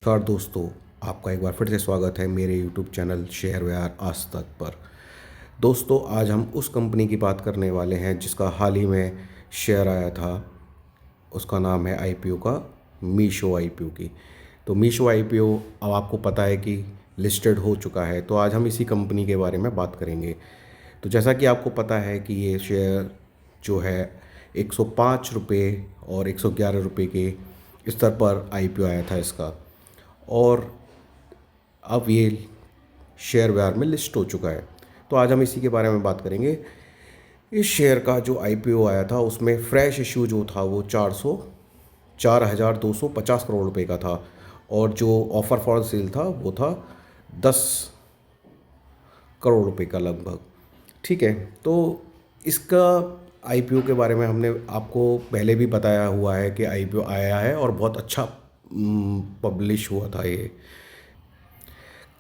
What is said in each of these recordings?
नमस्कार दोस्तों, आपका एक बार फिर से स्वागत है मेरे यूट्यूब चैनल शेयर व्यार आज तक पर। दोस्तों, आज हम उस कंपनी की बात करने वाले हैं जिसका हाल ही में शेयर आया था। उसका नाम है आईपीओ का, मीशो आईपीओ की। तो मीशो आईपीओ अब आपको पता है कि लिस्टेड हो चुका है, तो आज हम इसी कंपनी के बारे में बात करेंगे। तो जैसा कि आपको पता है कि ये शेयर जो है 105 रुपये और 111 रुपये के स्तर पर आईपीओ आया था इसका, और अब ये शेयर बाज़ार में लिस्ट हो चुका है। तो आज हम इसी के बारे में बात करेंगे। इस शेयर का जो आईपीओ आया था उसमें फ्रेश इशू जो था वो 4,250 करोड़ रुपए का था, और जो ऑफ़र फॉर सेल था वो था 10 करोड़ रुपए का लगभग। ठीक है, तो इसका आईपीओ के बारे में हमने आपको पहले भी बताया हुआ है कि आईपीओ आया है और बहुत अच्छा पब्लिश हुआ था ये।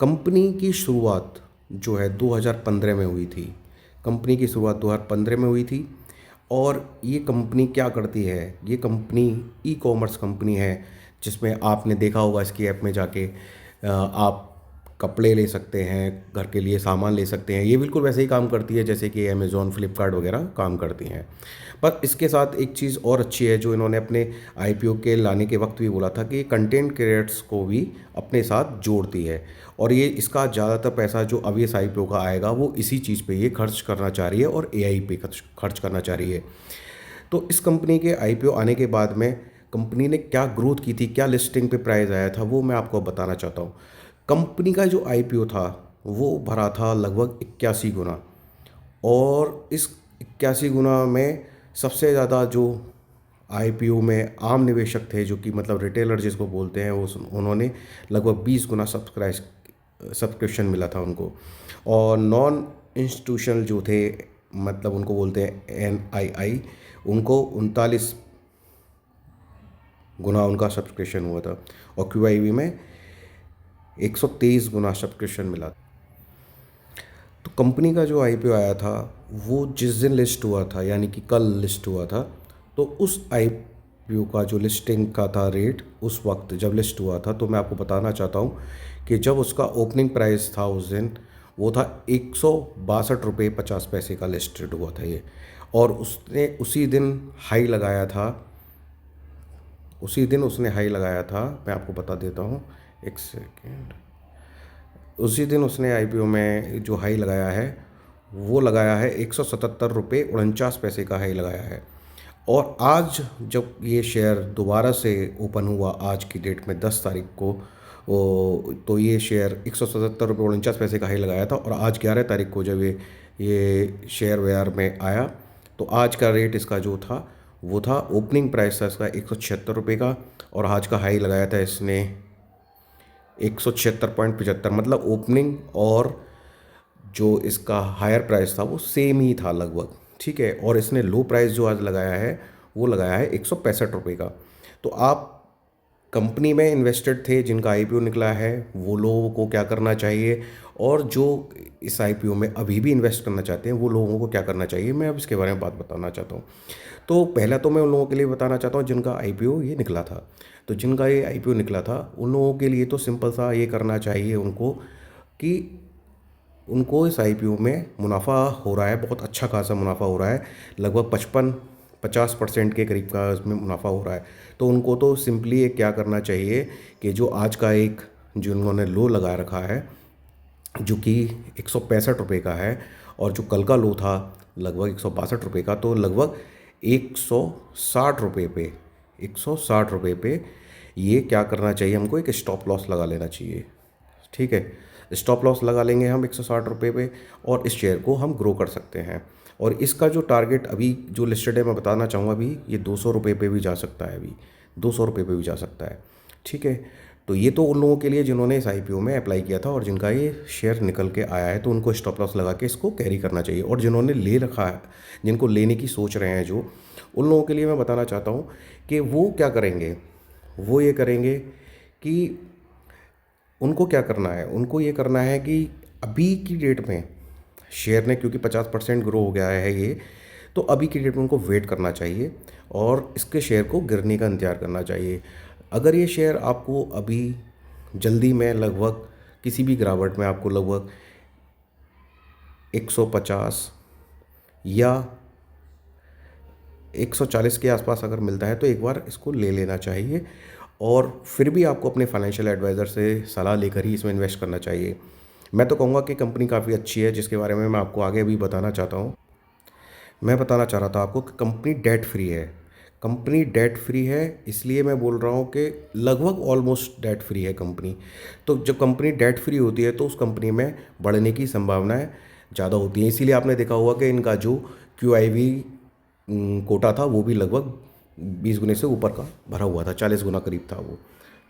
कंपनी की शुरुआत जो है 2015 में हुई थी। कंपनी की शुरुआत 2015 में हुई थी। और ये कंपनी क्या करती है, ये कंपनी ई कॉमर्स कंपनी है, जिसमें आपने देखा होगा इसकी ऐप में जाके आप कपड़े ले सकते हैं, घर के लिए सामान ले सकते हैं। ये बिल्कुल वैसे ही काम करती है जैसे कि अमेज़ॉन, फ्लिपकार्ट वगैरह काम करती हैं। पर इसके साथ एक चीज़ और अच्छी है जो इन्होंने अपने आईपीओ के लाने के वक्त भी बोला था कि कंटेंट क्रिएटर्स को भी अपने साथ जोड़ती है। और ये इसका ज़्यादातर पैसा जो अब इस आईपीओ का आएगा वो इसी चीज़ पे ये खर्च करना चाह रही है और एआई पे खर्च करना चाह रही है। तो इस कंपनी के आईपीओ आने के बाद में कंपनी ने क्या ग्रोथ की थी, क्या लिस्टिंग पे प्राइस आया था, वो मैं आपको बताना चाहता हूँ। कंपनी का जो आईपीओ था वो भरा था लगभग 81 गुना, और इस 81 गुना में सबसे ज़्यादा जो आईपीओ में आम निवेशक थे, जो कि मतलब रिटेलर जिसको बोलते हैं, वो उन्होंने लगभग 20 गुना सब्सक्रिप्शन मिला था उनको। और नॉन इंस्टीट्यूशनल जो थे, मतलब उनको बोलते हैं एनआईआई, उनको 39 गुना उनका सब्सक्रिप्शन हुआ था। और क्यूआईबी में 123 गुना सब्सक्रिप्शन मिला। तो कंपनी का जो आईपीओ आया था वो जिस दिन लिस्ट हुआ था, यानी कि कल लिस्ट हुआ था, तो उस आईपीओ का जो लिस्टिंग का था रेट उस वक्त जब लिस्ट हुआ था, तो मैं आपको बताना चाहता हूँ कि जब उसका ओपनिंग प्राइस था उस दिन वो था 162 रुपये 50 पैसे का लिस्टेड हुआ था ये। और उसने उसी दिन हाई लगाया था, उसी दिन उसने हाई लगाया था, मैं आपको बता देता हूँ, एक सेकेंड। उसी दिन उसने आईपीओ में जो हाई लगाया है वो लगाया है 177 रुपये 49 पैसे का हाई लगाया है। और आज जब ये शेयर दोबारा से ओपन हुआ आज की डेट में 10 तारीख को, तो ये शेयर 177 रुपये 49 पैसे का हाई लगाया था। और आज 11 तारीख को जब ये शेयर बाज़ार में आया, तो आज का रेट इसका जो था वो था, ओपनिंग प्राइस था इसका 176 रुपये का, और आज का हाई लगाया था इसने 176.75। मतलब ओपनिंग और जो इसका हायर प्राइस था वो सेम ही था लगभग। ठीक है, और इसने लो प्राइस जो आज लगाया है वो लगाया है 165 रुपये का। तो आप कंपनी में इन्वेस्टेड थे जिनका आईपीओ निकला है, वो लोगों को क्या करना चाहिए, और जो इस आईपीओ में अभी भी इन्वेस्ट करना चाहते हैं वो लोगों को क्या करना चाहिए, मैं अब इसके बारे में बात बताना चाहता हूँ। तो पहला तो मैं उन लोगों के लिए बताना चाहता हूँ जिनका आईपीओ ये निकला था। तो जिनका ये आईपीओ निकला था उन लोगों के लिए तो सिंपल सा ये करना चाहिए उनको कि उनको इस आईपीओ में मुनाफा हो रहा है, बहुत अच्छा खासा मुनाफा हो रहा है, लगभग 55-50% के करीब का इसमें मुनाफा हो रहा है। तो उनको तो सिंपली एक क्या करना चाहिए कि जो आज का एक जो उन्होंने लो लगा रखा है जो कि 165 रुपये का है, और जो कल का लो था लगभग 162 रुपये का, तो लगभग 160 रुपये पे 160 रुपये पे ये क्या करना चाहिए, हमको एक स्टॉप लॉस लगा लेना चाहिए। ठीक है, स्टॉप लॉस लगा लेंगे हम 160 रुपये पे, और इस शेयर को हम ग्रो कर सकते हैं। और इसका जो टारगेट अभी जो लिस्टेड है मैं बताना चाहूँगा, अभी ये 200 रुपये पे भी जा सकता है, अभी 200 रुपये पे भी जा सकता है। ठीक है, तो ये तो उन लोगों के लिए जिन्होंने इस आईपीओ में अप्लाई किया था और जिनका ये शेयर निकल के आया है, तो उनको स्टॉप लॉस लगा के इसको कैरी करना चाहिए। और जिन्होंने ले रखा है, जिनको लेने की सोच रहे हैं जो, उन लोगों के लिए मैं बताना चाहता हूँ कि वो क्या करेंगे, वो ये करेंगे कि उनको क्या करना है, उनको ये करना है कि अभी की डेट में शेयर ने क्योंकि 50% ग्रो हो गया है ये, तो अभी की डेट में उनको वेट करना चाहिए और इसके शेयर को गिरने का इंतज़ार करना चाहिए। अगर ये शेयर आपको अभी जल्दी में लगभग किसी भी गिरावट में आपको लगभग 150 या 140 के आसपास अगर मिलता है तो एक बार इसको ले लेना चाहिए, और फिर भी आपको अपने फाइनेंशियल एडवाइज़र से सलाह लेकर ही इसमें इन्वेस्ट करना चाहिए। मैं तो कहूँगा कि कंपनी काफ़ी अच्छी है, जिसके बारे में मैं आपको आगे भी बताना चाहता हूँ। मैं बताना चाह रहा था आपको कि कंपनी डेट फ्री है। कंपनी डेट फ्री है, इसलिए मैं बोल रहा हूँ कि लगभग ऑलमोस्ट डेट फ्री है कंपनी। तो जब कंपनी डेट फ्री होती है तो उस कंपनी में बढ़ने की संभावनाएं ज़्यादा होती हैं। इसीलिए आपने देखा होगा कि इनका जो QIV कोटा था वो भी लगभग 20 गुने से ऊपर का भरा हुआ था, 40 गुना करीब था वो।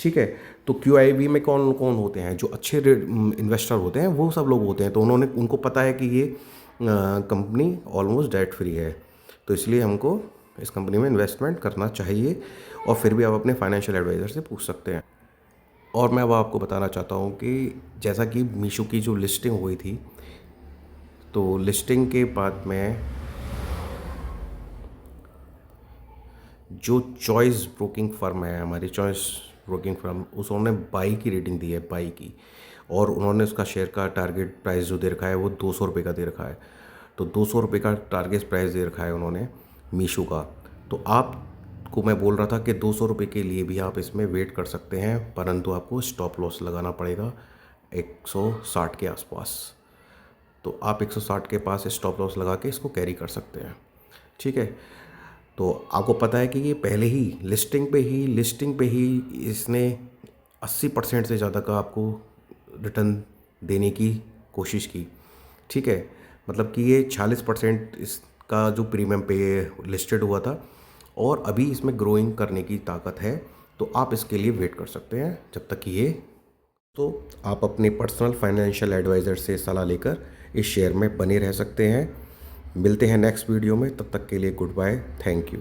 ठीक है। तो QIV में कौन कौन होते हैं? जो अच्छे इन्वेस्टर होते हैं वो सब लोग होते हैं। तो उनको पता है कि ये कंपनी ऑलमोस्ट डेट फ्री है, तो इसलिए हमको इस कंपनी में इन्वेस्टमेंट करना चाहिए। और फिर भी आप अपने फाइनेंशियल एडवाइज़र से पूछ सकते हैं। और मैं अब आपको बताना चाहता हूँ कि जैसा कि मीशो की जो लिस्टिंग हुई थी, तो लिस्टिंग के बाद में जो चॉइस ब्रोकिंग फर्म है, हमारी चॉइस ब्रोकिंग फर्म, उसने बाई की रेटिंग दी है, बाई की। और उन्होंने उसका शेयर का टारगेट प्राइस जो दे रखा है वो 200 रुपये का दे रखा है। तो 200 रुपये का टारगेट प्राइस दे रखा है उन्होंने मीशो का। तो आपको मैं बोल रहा था कि 200 रुपये के लिए भी आप इसमें वेट कर सकते हैं, परंतु आपको स्टॉप लॉस लगाना पड़ेगा 160 के आसपास। तो आप 160 के पास स्टॉप लॉस लगा के इसको कैरी कर सकते हैं। ठीक है। तो आपको पता है कि ये पहले ही लिस्टिंग पे ही इसने 80% से ज़्यादा का आपको रिटर्न देने की कोशिश की। ठीक है। मतलब कि ये 46% इसका जो प्रीमियम पे लिस्टेड हुआ था, और अभी इसमें ग्रोइंग करने की ताकत है। तो आप इसके लिए वेट कर सकते हैं जब तक कि ये, तो आप अपने पर्सनल फाइनेंशियल एडवाइज़र से सलाह लेकर इस शेयर में बने रह सकते हैं। मिलते हैं नेक्स्ट वीडियो में, तब तक के लिए गुड बाय, थैंक यू।